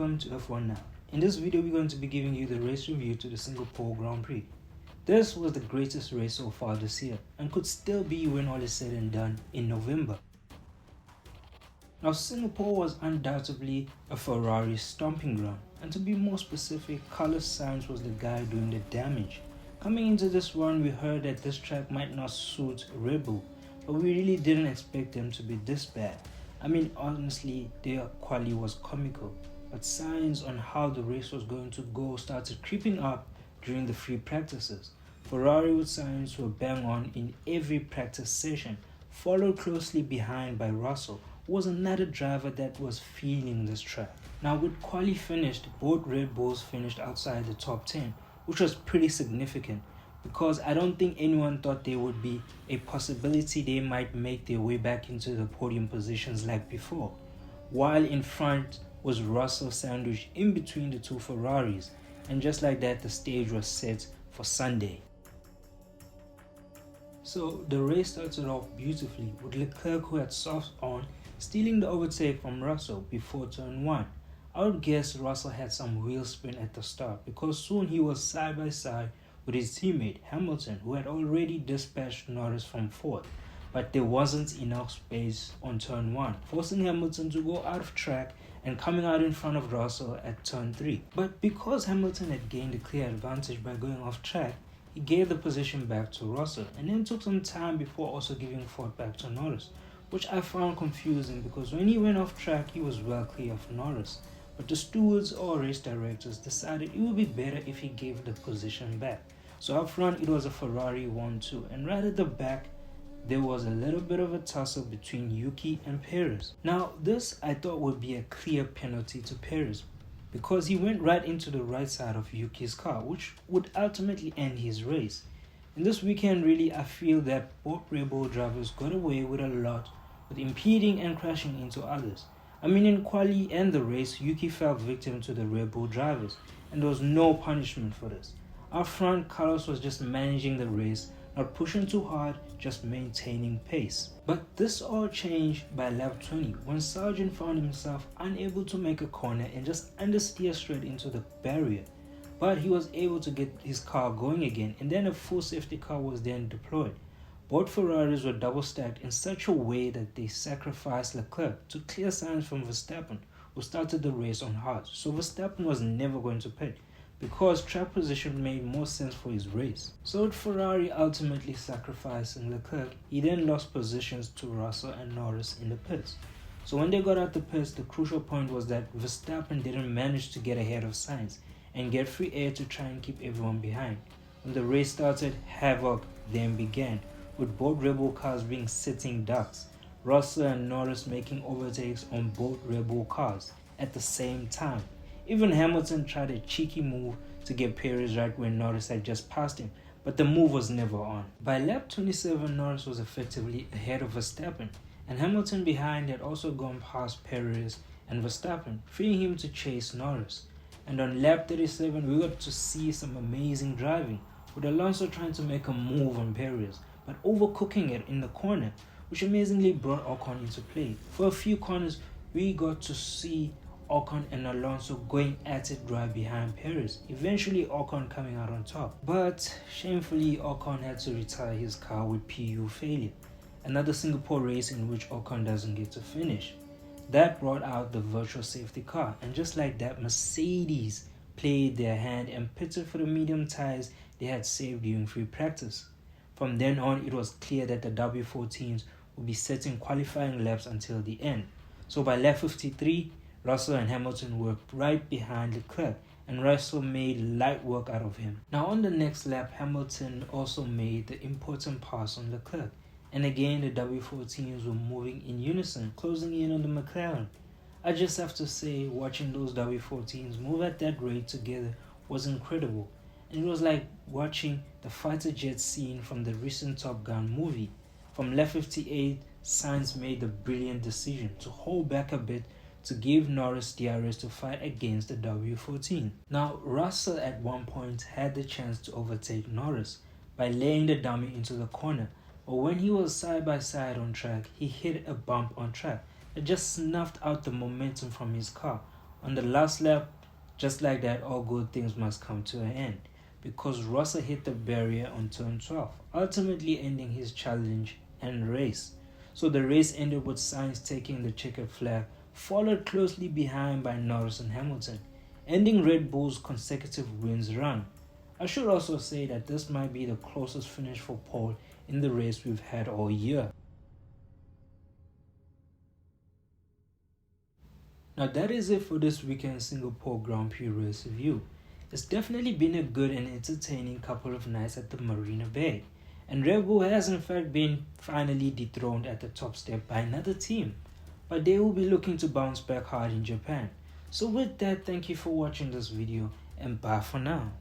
welcome to F1 Now. In this video we're going to be giving you the race review to the Singapore Grand Prix. This was the greatest race so far this year and could still be when all is said and done in November. Now Singapore was undoubtedly a Ferrari stomping ground, and to be more specific, Carlos Sainz was the guy doing the damage. Coming into this one, we heard that this track might not suit Red Bull, but we really didn't expect them to be this bad. I mean, honestly, their quali was comical, but signs on how the race was going to go started creeping up during the free practices. Ferrari with Sainz were bang on in every practice session, followed closely behind by Russell, who was another driver that was feeling this track. Now with quali finished, both Red Bulls finished outside the top 10, which was pretty significant, because I don't think anyone thought there would be a possibility they might make their way back into the podium positions like before. While in front was Russell sandwiched in between the two Ferraris, and just like that the stage was set for Sunday. So the race started off beautifully with Leclerc, who had softs on, stealing the overtake from Russell before turn 1. I would guess Russell had some wheel spin at the start, because soon he was side by side with his teammate Hamilton, who had already dispatched Norris from 4th, but there wasn't enough space on turn 1, forcing Hamilton to go out of track and coming out in front of Russell at turn 3. But because Hamilton had gained a clear advantage by going off track, he gave the position back to Russell and then took some time before also giving 4th back to Norris, which I found confusing because when he went off track he was well clear of Norris. But the stewards or race directors decided it would be better if he gave the position back. So up front it was a Ferrari 1-2, and right at the back there was a little bit of a tussle between Yuki and Perez. Now this I thought would be a clear penalty to Perez, because he went right into the right side of Yuki's car, which would ultimately end his race. In this weekend really I feel that both Red Bull drivers got away with a lot with impeding and crashing into others. I mean, in quali and the race, Yuki fell victim to the Red Bull drivers, and there was no punishment for this. Up front, Carlos was just managing the race, not pushing too hard, just maintaining pace. But this all changed by lap 20, when Sargent found himself unable to make a corner and just understeer straight into the barrier. But he was able to get his car going again, and then a full safety car was then deployed. Both Ferraris were double stacked in such a way that they sacrificed Leclerc to clear Sainz from Verstappen, who started the race on hard. So Verstappen was never going to pit, because track position made more sense for his race. So with Ferrari ultimately sacrificing Leclerc, he then lost positions to Russell and Norris in the pits. So when they got out the pits, the crucial point was that Verstappen didn't manage to get ahead of Sainz and get free air to try and keep everyone behind. When the race started, havoc then began, with both Red Bull cars being sitting ducks, Russell and Norris making overtakes on both Red Bull cars at the same time. Even Hamilton tried a cheeky move to get Perez right when Norris had just passed him, but the move was never on. By lap 27, Norris was effectively ahead of Verstappen, and Hamilton behind had also gone past Perez and Verstappen, freeing him to chase Norris. And on lap 37, we got to see some amazing driving, with Alonso trying to make a move on Perez, but overcooking it in the corner, which amazingly brought Ocon into play. For a few corners, we got to see Ocon and Alonso going at it right behind Perez, eventually Ocon coming out on top. But shamefully, Ocon had to retire his car with PU failure, another Singapore race in which Ocon doesn't get to finish. That brought out the virtual safety car, and just like that, Mercedes played their hand and pitted for the medium tires they had saved during free practice. From then on, it was clear that the W14s would be setting qualifying laps until the end. So by lap 53, Russell and Hamilton were right behind Leclerc, and Russell made light work out of him. Now on the next lap, Hamilton also made the important pass on Leclerc, and again the W14s were moving in unison, closing in on the McLaren. I just have to say, watching those W14s move at that rate together was incredible. And it was like watching the fighter jet scene from the recent Top Gun movie. From lap 58, Sainz made the brilliant decision to hold back a bit to give Norris DRS to fight against the W14. Now, Russell at one point had the chance to overtake Norris by laying the dummy into the corner, but when he was side by side on track, he hit a bump on track that just snuffed out the momentum from his car, On the last lap, just like that, all good things must come to an end because Russell hit the barrier on turn 12, ultimately ending his challenge and race. So the race ended with Sainz taking the checkered flag, followed closely behind by Norris and Hamilton, ending Red Bull's consecutive wins run. I should also say that this might be the closest finish for pole in the race we've had all year. Now that is it for this weekend Singapore Grand Prix race review. It's definitely been a good and entertaining couple of nights at the Marina Bay, and Red Bull has in fact been finally dethroned at the top step by another team, but they will be looking to bounce back hard in Japan. So with that, thank you for watching this video and bye for now.